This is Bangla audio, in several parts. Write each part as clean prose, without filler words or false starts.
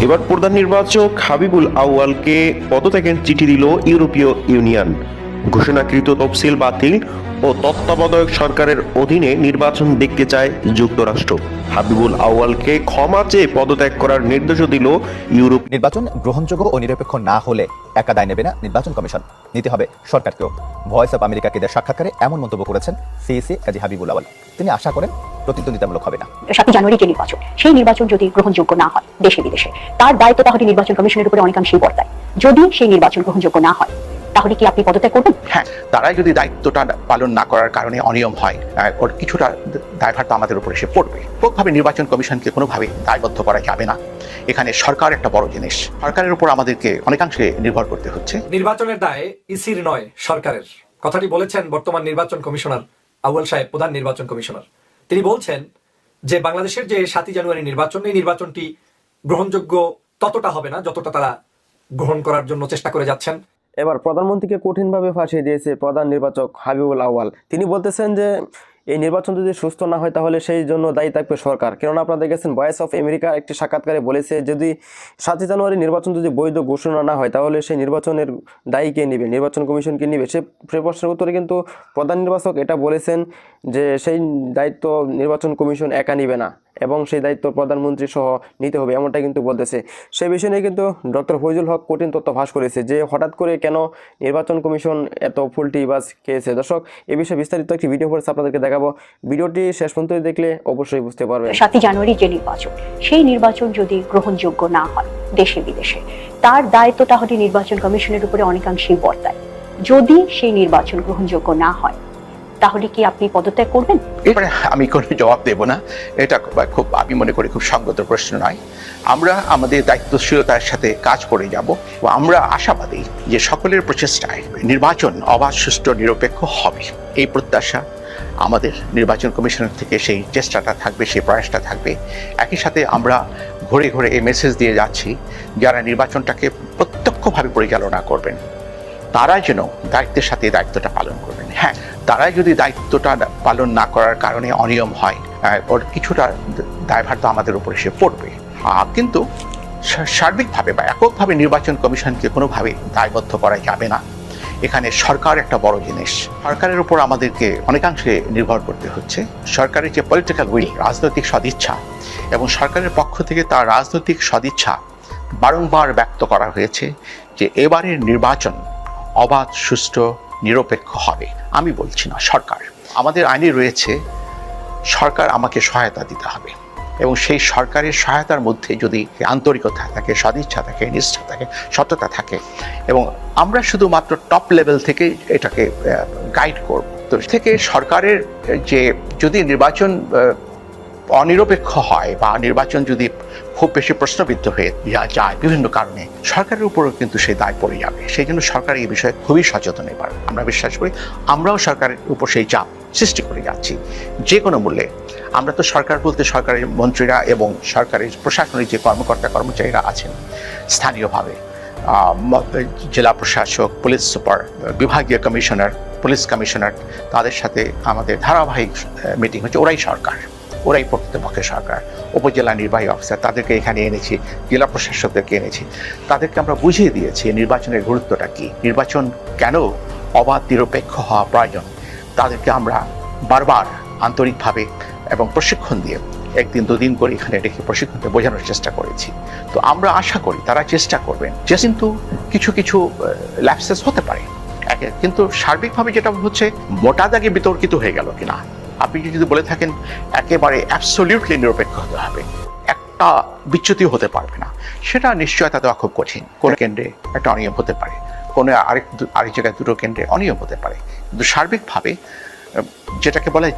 এবার প্রধান নির্বাচক হাবিবুল আউয়ালকে পদত্যাগের চিঠি দিল ইউরোপীয় ইউনিয়ন। ঘোষণাকৃত তফসিল বাতিল ও তত্ত্বাবধায়ক সরকারের অধীনে নির্বাচন দেখতে চায় যুক্তরাষ্ট্র। হাবিবুল আউয়ালকে ক্ষমা চেয়ে পদত্যাগ করার নির্দেশও দিল ইউরোপ। নির্বাচন গ্রহণযোগ্য ও নিরপেক্ষ না হলে একা দায় নেবে না নির্বাচন কমিশন, নিতে হবে সরকারকেও। ভয়েস অব আমেরিকাকে দেওয়া সাক্ষাৎকারে এমন মন্তব্য করেছেন সিইসি কাজী হাবিবুল আউয়াল। তিনি আশা করেন প্রতিদ্বন্দ্বিতামূলক হবে না। 7 জানুয়ারি যে নির্বাচন, সেই নির্বাচন যদি গ্রহণযোগ্য না হয় দেশে বিদেশে, তার দায়িত্ব তাহলে নির্বাচন কমিশনের উপরে অনেকাংশেই বর্তায়। যদি সেই নির্বাচন গ্রহণযোগ্য না হয় তাহলে কি আপনি পদত্যাগ করবেন? হ্যাঁ, তারাই যদি দায়িত্বটা পালন না করার কারণে অনিয়ম হয়, ওর কিছুটা দায়ভার তো আমাদের উপরে এসে পড়বে। এককভাবে নির্বাচন কমিশনকে কোনোভাবে দায়বদ্ধ করা যাবে না। এখানে সরকার একটা বড় জিনিস, সরকারের উপর আমাদেরকে অনেকাংশে নির্ভর করতে হচ্ছে। নির্বাচনের দায় ইসির নয়, সরকারের। কথাটি বলেছেন বর্তমান নির্বাচন কমিশনার আউয়াল সাহেব, প্রধান নির্বাচন কমিশনার। তিনি বলছেন যে বাংলাদেশের যে 7 জানুয়ারি নির্বাচন, এই নির্বাচনটি গ্রহণযোগ্য ততটা হবে না যতটা তারা গ্রহণ করার জন্য চেষ্টা করে যাচ্ছেন। এবার প্রধানমন্ত্রীকে কঠিনভাবে ফাঁসিয়ে দিয়েছে প্রধান নির্বাচক হাবিবুল আউয়াল। তিনি বলতেছেন যে এই নির্বাচন যদি সুস্থ না হয় তাহলে সেই জন্য দায়ী থাকবে সরকার। কেননা আপনারা দেখেছেন ভয়েস অফ আমেরিকার একটি সাক্ষাৎকারে বলেছে, যদি 7 জানুয়ারি নির্বাচন যদি বৈধ ঘোষণা না হয় তাহলে সেই নির্বাচনের দায়ী কে নেবে, নির্বাচন কমিশন কে নেবে। সে প্রশ্নের উত্তরে কিন্তু প্রধান নির্বাচক এটা বলেছেন যে সেই দায়িত্ব নির্বাচন কমিশন একা নিবে না এবং সেই দায়িত্ব প্রধানমন্ত্রী সহ নিতে হবে, এমনটা কিন্তু বলতেছে। সেই বিষয় নিয়ে কিন্তু ডক্টর ফয়জুল হক কঠিন তথ্য ফাঁস করেছে যে হঠাৎ করে কেন নির্বাচন কমিশন এত ফুলটি বাজ খেয়েছে। দর্শক, এই বিষয়ে বিস্তারিত একটি ভিডিও করেছে, আপনাদেরকে দেখাবো। ভিডিওটি শেষ পর্যন্ত দেখলে অবশ্যই বুঝতে পারবেন। 7 জানুয়ারি যে নির্বাচন, সেই নির্বাচন যদি গ্রহণযোগ্য না হয় দেশে বিদেশে, তার দায়িত্ব তাহলে নির্বাচন কমিশনের উপরে অনেকাংশেই বর্তায়। যদি সেই নির্বাচন গ্রহণযোগ্য না হয় তাহলে কি আপনি পদত্যাগ করবেন? এবারে আমি কোনো জবাব দেব না, এটা খুব আমি মনে করি খুব সঙ্গত প্রশ্ন নয়। আমরা আমাদের দায়িত্বশীলতার সাথে কাজ করে যাব। আমরা আশাবাদী যে সকলের প্রচেষ্টায় নির্বাচন অবাধ, সুষ্ঠু, নিরপেক্ষ হবে, এই প্রত্যাশা আমাদের নির্বাচন কমিশনের থেকে সেই চেষ্টাটা থাকবে, সেই প্রয়াসটা থাকবে। একই সাথে আমরা ঘুরে ঘুরে এই মেসেজ দিয়ে যাচ্ছি, যারা নির্বাচনটাকে প্রত্যক্ষভাবে পরিচালনা করবেন তারা যেন দায়িত্বের সাথে দায়িত্বটা পালন করবেন। হ্যাঁ, তারা যদি দায়িত্বটা পালন না করার কারণে অনিয়ম হয়, ওর কিছুটা দায়ভার তো আমাদের উপর এসে পড়বে। কিন্তু সার্বিকভাবে বা এককভাবে নির্বাচন কমিশনকে কোনোভাবে দায়বদ্ধ করা যাবে না। এখানে সরকার একটা বড় জিনিস, সরকারের উপর আমাদেরকে অনেকাংশে নির্ভর করতে হচ্ছে। সরকারের যে পলিটিক্যাল উইল, রাজনৈতিক সদিচ্ছা, এবং সরকারের পক্ষ থেকে তার রাজনৈতিক সদিচ্ছা বারংবার ব্যক্ত করা হয়েছে যে এবারের নির্বাচন অবাধ, সুষ্ঠু, নিরপেক্ষ হবে। আমি বলছি না, সরকার। আমাদের আইনে রয়েছে সরকার আমাকে সহায়তা দিতে হবে, এবং সেই সরকারের সহায়তার মধ্যে যদি আন্তরিকতা থাকে, সদিচ্ছা থাকে, নিষ্ঠা থাকে, সততা থাকে, এবং আমরা শুধুমাত্র টপ লেভেল থেকে এটাকে গাইড করব। তো থেকে সরকারের যে যদি নির্বাচন অনিরপেক্ষ হয় বা নির্বাচন যদি খুব বেশি প্রশ্নবিদ্ধ হয়ে যায় বিভিন্ন কারণে, সরকারের উপরও কিন্তু সেই দায় পড়ে যাবে। সেই জন্য সরকার এই বিষয়ে খুবই সচেতন। এবার আমরা বিশ্বাস করি, আমরাও সরকারের উপর সেই চাপ সৃষ্টি করে যাচ্ছি যে কোনো মূল্যে। আমরা তো সরকার বলতে সরকারের মন্ত্রীরা এবং সরকারের প্রশাসনিক যে কর্মকর্তা কর্মচারীরা আছেন স্থানীয়ভাবে, জেলা প্রশাসক, পুলিশ সুপার, বিভাগীয় কমিশনার, পুলিশ কমিশনার, তাদের সাথে আমাদের ধারাবাহিক মিটিং হচ্ছে। ওরাই সরকার, ওরাই প্রকৃতপক্ষে সরকার। উপজেলা নির্বাহী অফিসার তাদেরকে এখানে এনেছি, জেলা প্রশাসকদেরকে এনেছি, তাদেরকে আমরা বুঝিয়ে দিয়েছি নির্বাচনের গুরুত্বটা কী, নির্বাচন কেন অবাধ, নিরপেক্ষ হওয়া প্রয়োজন। তাদেরকে আমরা বারবার আন্তরিকভাবে এবং প্রশিক্ষণ দিয়ে 1 দিন 2 দিন করে এখানে রেখে প্রশিক্ষণকে বোঝানোর চেষ্টা করেছি। তো আমরা আশা করি তারা চেষ্টা করবেন। যে কিন্তু কিছু কিছু ল্যাপসেস হতে পারে, কিন্তু সার্বিকভাবে যেটা হচ্ছে মোটা দাগে বিতর্কিত হয়ে গেল কিনা। আপনি যদি বলে থাকেন একেবারে অ্যাবসলিউটলি নিরপেক্ষ হতে হবে, একটা বিচ্যুতি হতে পারবে না, সেটা নিশ্চয়তা দেওয়া খুব কঠিন। কোন কেন্দ্রে একটা অনিয়ম হতে পারে, কোনো আরেক জায়গায় 2টো কেন্দ্রে অনিয়ম হতে পারে, কিন্তু সার্বিকভাবে যেটাকে বলে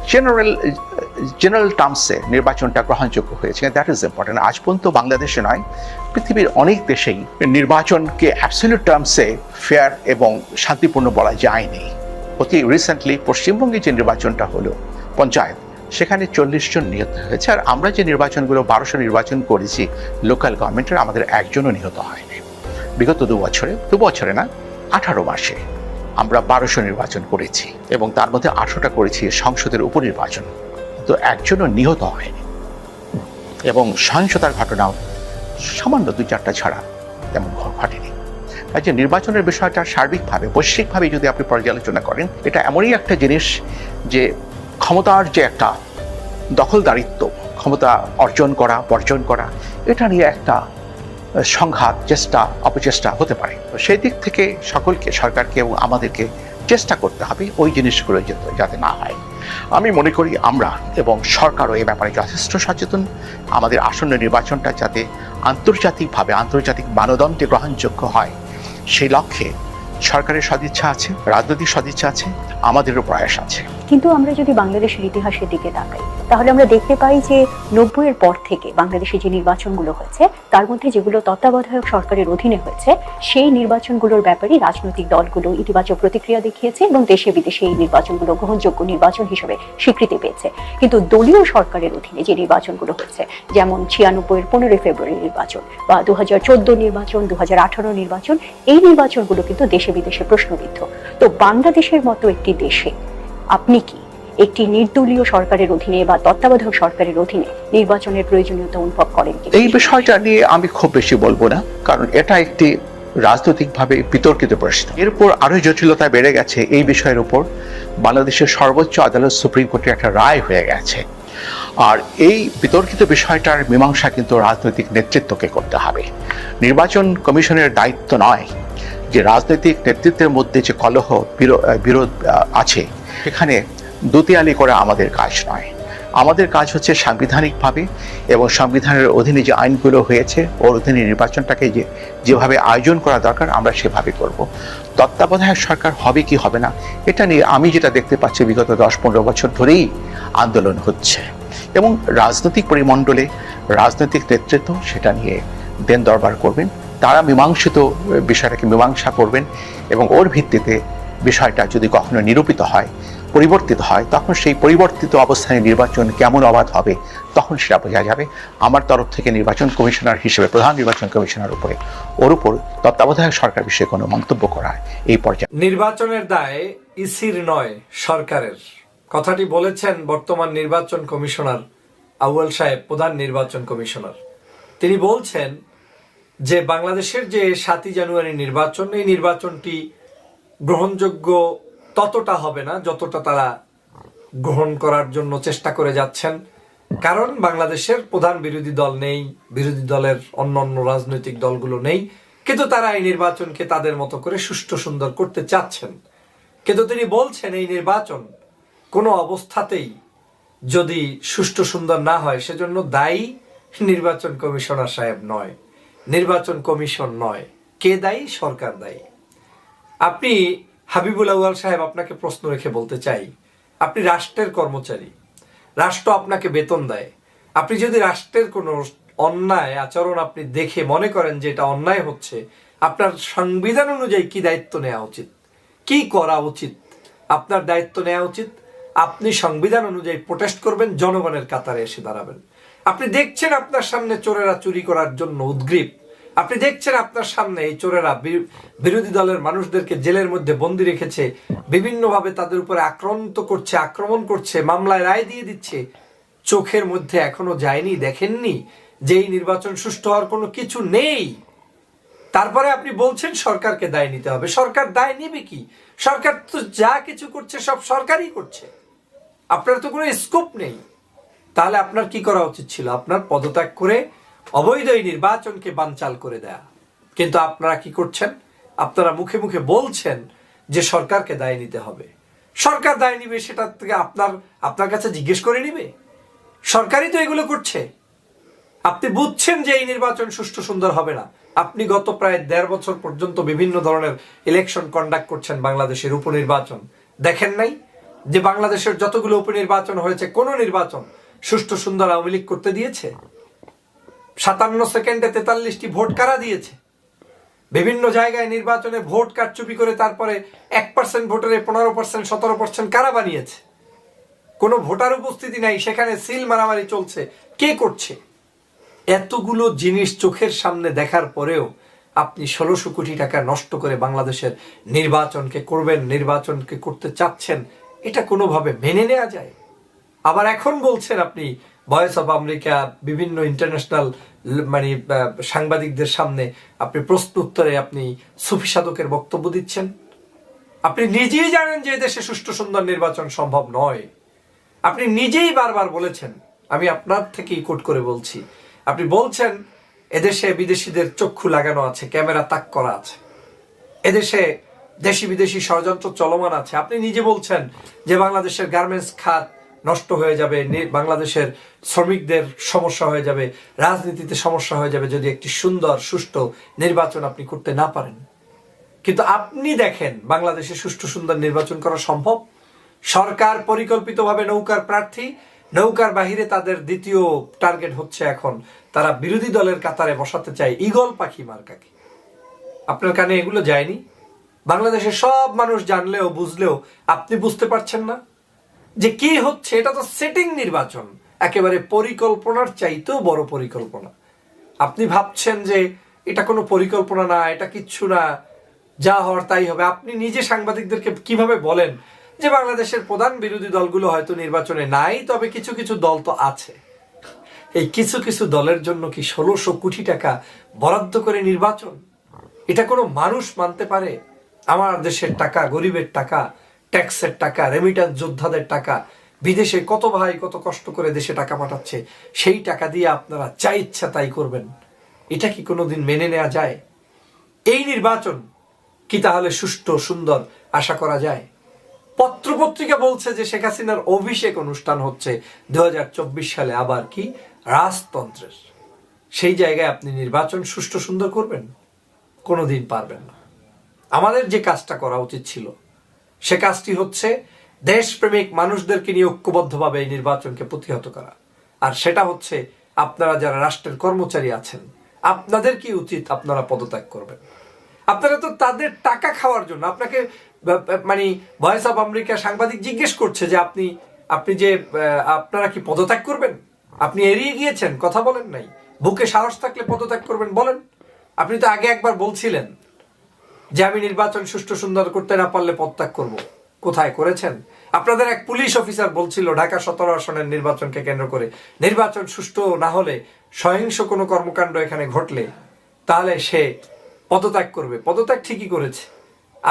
জেনারেল টার্মসে নির্বাচনটা গ্রহণযোগ্য হয়েছে, দ্যাট ইজ ইম্পর্টেন্ট। আজ পর্যন্ত বাংলাদেশে নয়, পৃথিবীর অনেক দেশেই নির্বাচনকে অ্যাবসলিউট টার্মসে ফেয়ার এবং শান্তিপূর্ণ বলা যায়নি। অতি রিসেন্টলি পশ্চিমবঙ্গে যে নির্বাচনটা হলো পঞ্চায়েত, সেখানে 40 জন নিহত হয়েছে। আর আমরা যে নির্বাচনগুলো 1200 নির্বাচন করেছি লোকাল গভর্নমেন্টের, আমাদের একজনও নিহত হয়নি। বিগত 2 বছরে না, 18 মাসে আমরা 1200 নির্বাচন করেছি, এবং তার মধ্যে 8টা করেছি সংসদের উপনির্বাচন, তো একজনও নিহত হয়নি। এবং সহিংসতার ঘটনাও সামান্য 2-4টা ছাড়া তেমন ঘটেনি। যে নির্বাচনের বিষয়টা সার্বিকভাবে বৈশ্বিকভাবে যদি আপনি পর্যালোচনা করেন, এটা এমনই একটা জিনিস যে ক্ষমতার যে একটা দখলদারিত্ব, ক্ষমতা অর্জন করা বর্জন করা, এটা নিয়ে একটা সংঘাত, চেষ্টা অপচেষ্টা হতে পারে। তো সেই দিক থেকে সকলকে, সরকারকে এবং আমাদেরকে চেষ্টা করতে হবে ওই জিনিসগুলো যাতে না হয়। আমি মনে করি আমরা এবং সরকারও এই ব্যাপারে যথেষ্ট সচেতন। আমাদের আসন্ন নির্বাচনটা যাতে আন্তর্জাতিক মানদণ্ডে গ্রহণযোগ্য হয়, সেই লক্ষ্যে সরকারের সদিচ্ছা আছে, রাজনৈতিক সদিচ্ছা আছে, আমাদেরও প্রয়াস আছে। কিন্তু আমরা যদি বাংলাদেশের ইতিহাসের দিকে তাকাই, তাহলে আমরা দেখতে পাই যে 90-এর পর থেকে বাংলাদেশে যে নির্বাচনগুলো হয়েছে, তার মধ্যে যেগুলো তত্ত্বাবধায়ক সরকারের অধীনে হয়েছে, সেই নির্বাচনগুলোর ব্যাপারে রাজনৈতিক দলগুলো ইতিবাচক প্রতিক্রিয়া দেখিয়েছে এবং দেশে বিদেশে এই নির্বাচনগুলো গ্রহণযোগ্য নির্বাচন হিসেবে স্বীকৃতি পেয়েছে। কিন্তু দলীয় সরকারের অধীনে যে নির্বাচনগুলো হচ্ছে, যেমন 96-এর 15 ফেব্রুয়ারি নির্বাচন বা 2014 নির্বাচন, 2018 নির্বাচন, এই নির্বাচনগুলো কিন্তু দেশে বিদেশে প্রশ্নবিদ্ধ। তো বাংলাদেশের মতো একটি দেশে আপনি কি একটি নির্দলীয় সরকারের অধীনে বা তত্ত্বাবধায়ক সরকারের অধীনে নির্বাচনের প্রয়োজনীয়তা অনুভব করেন কি? এই বিষয়টা নিয়ে আমি খুব বেশি বলবো না, কারণ এটা একটি রাজনৈতিকভাবে বিতর্কিত প্রশ্ন। এরপর আরো জটিলতা বেড়ে গেছে এই বিষয়ের উপর। বাংলাদেশের সর্বোচ্চ আদালত সুপ্রিম কোর্টের একটা রায় হয়ে গেছে, আর এই বিতর্কিত বিষয়টার মীমাংসা কিন্তু রাজনৈতিক নেতৃত্বকে করতে হবে। নির্বাচন কমিশনের দায়িত্ব নয় যে রাজনৈতিক নেতৃত্বের মধ্যে যে কলহ বিরোধ আছে সেখানে দুতিয়ালি করা আমাদের কাজ নয়। আমাদের কাজ হচ্ছে সাংবিধানিকভাবে এবং সংবিধানের অধীনে যে আইনগুলো হয়েছে ওর অধীনে নির্বাচনটাকে যেভাবে আয়োজন করা দরকার আমরা সেভাবে করব। তত্ত্বাবধায়ক সরকার হবে কি হবে না, এটা নিয়ে আমি যেটা দেখতে পাচ্ছি বিগত 10-15 বছর ধরেই আন্দোলন হচ্ছে, এবং রাজনৈতিক পরিমণ্ডলে রাজনৈতিক নেতৃত্ব সেটা নিয়ে দেন দরবার করবেন। তারা বিষয়টাকে মীমাংসা করবেন এবং ওর ভিত্তিতে বিষয়টা যদি কখনো নিরূপিত হয়, পরিবর্তিত হয়, তখন সেই পরিবর্তিত অবস্থানে নির্বাচন কেমন অবাধ হবে তখন সেটা বোঝা যাবে। আমার তরফ থেকে নির্বাচন কমিশনার হিসেবে, প্রধান নির্বাচন কমিশনার ওর উপর তত্ত্বাবধায়ক সরকার বিষয়ে কোনো মন্তব্য করা এই পর্যায়ে। নির্বাচনের দায় ইসির নয়, সরকারের। কথাটি বলেছেন বর্তমান নির্বাচন কমিশনার আউয়াল সাহেব, প্রধান নির্বাচন কমিশনার। তিনি বলছেন যে বাংলাদেশের যে 7 জানুয়ারি নির্বাচন, এই নির্বাচনটি গ্রহণযোগ্য ততটা হবে না যতটা তারা গ্রহণ করার জন্য চেষ্টা করে যাচ্ছেন। কারণ বাংলাদেশের প্রধান বিরোধী দল নেই, বিরোধী দলের অন্যান্য রাজনৈতিক দলগুলো নেই, কিন্তু তারা এই নির্বাচনকে তাদের মতো করে সুষ্ঠু সুন্দর করতে চাচ্ছেন। কিন্তু তিনি বলছেন এই নির্বাচন কোনো অবস্থাতেই যদি সুষ্ঠু সুন্দর না হয়, সেজন্য দায়ী নির্বাচন কমিশনার সাহেব নয়, নির্বাচন কমিশন নয়। কে দায়ী? সরকার দায়ী। আপনি হাবিবুল আউয়াল সাহেব, আপনাকে প্রশ্ন রেখে বলতে চাই, আপনি রাষ্ট্রের কর্মচারী, রাষ্ট্র আপনাকে বেতন দেয়। আপনি যদি রাষ্ট্রের কোনো অন্যায় আচরণ আপনি দেখে মনে করেন যে এটা অন্যায় হচ্ছে, আপনার সংবিধান অনুযায়ী কি দায়িত্ব নেওয়া উচিত, কি করা উচিত? আপনার দায়িত্ব নেওয়া উচিত, আপনি সংবিধান অনুযায়ী প্রোটেস্ট করবেন, জনগণের কাতারে এসে দাঁড়াবেন। আপনি দেখছেন আপনার সামনে চোরেরা চুরি করার জন্য উদ্গ্রীব, আপনি দেখছেন আপনার সামনে এই চোরেরা বিরোধী দলের মানুষদেরকে জেলের মধ্যে বন্দি রেখেছে, বিভিন্নভাবে তাদের উপরে আক্রমণ করছে, মামলায় রায় দিয়ে দিচ্ছে। চোখের মধ্যে এখনো যায়নি, দেখেননি যে এই নির্বাচন সুষ্ঠু হওয়ার কোনো কিছু নেই। তারপরে আপনি বলছেন সরকারকে দায় নিতে হবে। সরকার দায় নেবে কি? সরকার তো যা কিছু করছে সব সরকারই করছে, আপনার তো কোনো স্কোপ নেই। তাহলে আপনার কি করা উচিত ছিল? আপনার পদত্যাগ করে অবৈধ এই নির্বাচনকে বানচাল করে দেয়া। কিন্তু আপনারা কি করছেন? আপনারা মুখে মুখে বলছেন যে সরকারকে দায় নিতে হবে। সরকার দায় নিবে, সেটা থেকে আপনার কাছে জিজ্ঞেস করে নিবে? সরকারই তো এগুলো করছে। আপনি বুঝছেন যে এই নির্বাচন সুষ্ঠু সুন্দর হবে না। আপনি গত প্রায় 1.5 বছর পর্যন্ত বিভিন্ন ধরনের ইলেকশন কন্ডাক্ট করছেন, বাংলাদেশের উপনির্বাচন দেখেন নাই? যে বাংলাদেশের যতগুলো উপনির্বাচন হয়েছে, কোন নির্বাচন সুষ্ঠু সুন্দর আওয়ামী লীগ করতে দিয়েছে? 57 সেকেন্ডে 43টি ভোট কারা দিয়েছে? বিভিন্ন জায়গায় নির্বাচনে ভোট কারচুপি করে তারপরে 1% ভোটারে 15%, 17% কারা বানিয়েছে? কোনো ভোটার উপস্থিতি নাই, সেখানে সিল মারামারি চলছে। কে করছে? এতগুলো জিনিস চোখের সামনে দেখার পরেও আপনি 1600 কোটি টাকা নষ্ট করে বাংলাদেশের নির্বাচনকে করতে চাচ্ছেন, এটা কোনোভাবে মেনে নেওয়া যায়? আবার এখন বলছেন আপনি ভয়েস অফ আমেরিকা, বিভিন্ন ইন্টারন্যাশনাল মানে সাংবাদিকদের সামনে আপনি প্রশ্ন উত্তরে আপনি সুফি সাধকের বক্তব্য দিচ্ছেন? আপনি নিজেই জানেন যে দেশে সুষ্ঠু সুন্দর নির্বাচন সম্ভব নয়। আপনি নিজেই বারবার বলেছেন, আমি আপনার থেকেই কোট করে বলছি, আপনি বলছেন এদেশে বিদেশিদের চক্ষু লাগানো আছে, ক্যামেরা তাক করা আছে, এদেশে দেশি বিদেশি ষড়যন্ত্র চলমান আছে। আপনি নিজে বলছেন যে বাংলাদেশের গার্মেন্টস খাত নষ্ট হয়ে যাবে, বাংলাদেশের শ্রমিকদের সমস্যা হয়ে যাবে, রাজনীতিতে সমস্যা হয়ে যাবে যদি একটি সুন্দর সুষ্ঠু নির্বাচন আপনি করতে না পারেন। কিন্তু আপনি দেখেন বাংলাদেশে সুষ্ঠু সুন্দর নির্বাচন করা সম্ভব। সরকার পরিকল্পিতভাবে নৌকার প্রার্থী, নৌকার বাহিরে তাদের দ্বিতীয় টার্গেট হচ্ছে এখন তারা বিরোধী দলের কাতারে বসাতে চায় ঈগল পাখি মার্কাকে। আপনার কানে এগুলো যায়নি? বাংলাদেশের সব মানুষ জানলেও বুঝলেও আপনি বুঝতে পারছেন না যে কি হচ্ছে? এটা তো সেটিং নির্বাচন, একেবারে পরিকল্পনার চাইতেও বড় পরিকল্পনা। আপনি ভাবছেন যে এটা কোনো পরিকল্পনা না, এটা কিচ্ছু না, যা হওয়ার তাই হবে। আপনি নিজে সাংবাদিকদেরকে কিভাবে বলেন যে বাংলাদেশের প্রধান বিরোধী দলগুলো হয়তো নির্বাচনে নাই, তবে কিছু কিছু দল তো আছে। এই কিছু কিছু দলের জন্য কি 1600 কোটি টাকা বরাদ্দ করে নির্বাচন? এটা কোনো মানুষ মানতে পারে? আমার দেশের টাকা, গরিবের টাকা, ট্যাক্সের টাকা, রেমিটেন্স যোদ্ধাদের টাকা, বিদেশে কত ভাই কত কষ্ট করে দেশে টাকা পাঠাচ্ছে, সেই টাকা দিয়ে আপনারা যা ইচ্ছা তাই করবেন। এটা কি কোনোদিন মেনে নেওয়া যায়? এই নির্বাচন কি তাহলে সুষ্ঠু সুন্দর আশা করা যায়? পত্রপত্রিকা বলছে যে শেখ হাসিনার অভিষেক অনুষ্ঠান হচ্ছে 2024 সালে, আবার কি রাজতন্ত্রের। সেই জায়গায় আপনি নির্বাচন সুষ্ঠু সুন্দর করবেন? কোনোদিন পারবেন না। আমাদের যে কাজটা করা উচিত ছিল সে কাজটি হচ্ছে দেশপ্রেমিক মানুষদেরকে নিয়ে ঐক্যবদ্ধভাবে এই নির্বাচনকে প্রতিহত করা। আর সেটা হচ্ছে আপনারা যারা রাষ্ট্রের কর্মচারী আছেন, আপনাদের কি উচিত? আপনারা পদত্যাগ করবেন। আপনারা তো তাদের টাকা খাওয়ার জন্য, আপনাকে মানে ভয়েস অফ আমেরিকা সাংবাদিক জিজ্ঞেস করছে যে আপনি যে আপনারা কি পদত্যাগ করবেন? আপনি এড়িয়ে গিয়েছেন, কথা বলেন নাই। বুকে সাহস থাকলে পদত্যাগ করবেন, বলেন। আপনি তো আগে একবার বলছিলেন যে আমি নির্বাচন সুষ্ঠু সুন্দর করতে না পারলে পদত্যাগ করব। কোথায় করেছেন? আপনাদের এক পুলিশ অফিসার বলছিল ঢাকা 17 আসনের নির্বাচনকে কেন্দ্র করে নির্বাচন সুষ্ঠু না হলে, সহিংস কোনো কর্মকাণ্ড এখানে ঘটলে তাহলে সে পদত্যাগ করবে। পদত্যাগ ঠিকই করেছে,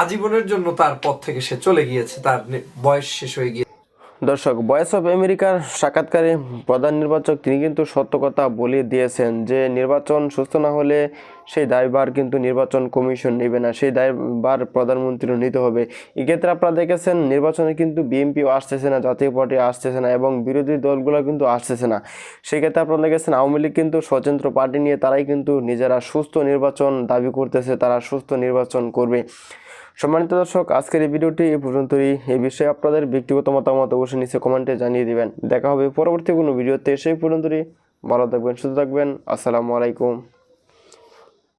আজীবনের জন্য তার পদ থেকে সে চলে গিয়েছে, তার বয়স শেষ হয়ে গিয়েছে। দর্শক, ভয়েস অফ আমেরিকার সাক্ষাৎকারে প্রধান নির্বাচক তিনি কিন্তু সত্য কথা বলে দিয়েছেন যে নির্বাচন সুস্থ না হলে সেই দায়ভার কিন্তু নির্বাচন কমিশন নেবে না, সেই দায়ভার প্রধানমন্ত্রীও নিতে হবে। এক্ষেত্রে আপনারা দেখেছেন নির্বাচনে কিন্তু বিএনপিও আসতেছে না, জাতীয় পার্টি আসতেছে না এবং বিরোধী দলগুলো কিন্তু আসতেছে না। সেক্ষেত্রে আপনারা দেখেছেন আওয়ামী লীগ কিন্তু স্বতন্ত্র পার্টি নিয়ে তারাই কিন্তু নিজেরা সুস্থ নির্বাচন দাবি করতেছে, তারা সুস্থ নির্বাচন করবে। সম্মানিত দর্শক, আজকের এই ভিডিওটি এই পর্যন্তই। এই বিষয়ে আপনাদের ব্যক্তিগত মতামত অবশ্যই নিচে কমেন্টে জানিয়ে দিবেন। দেখা হবে পরবর্তী কোনো ভিডিওতে। সেই পর্যন্তই ভালো থাকবেন, সুস্থ থাকবেন। আসসালামু আলাইকুম।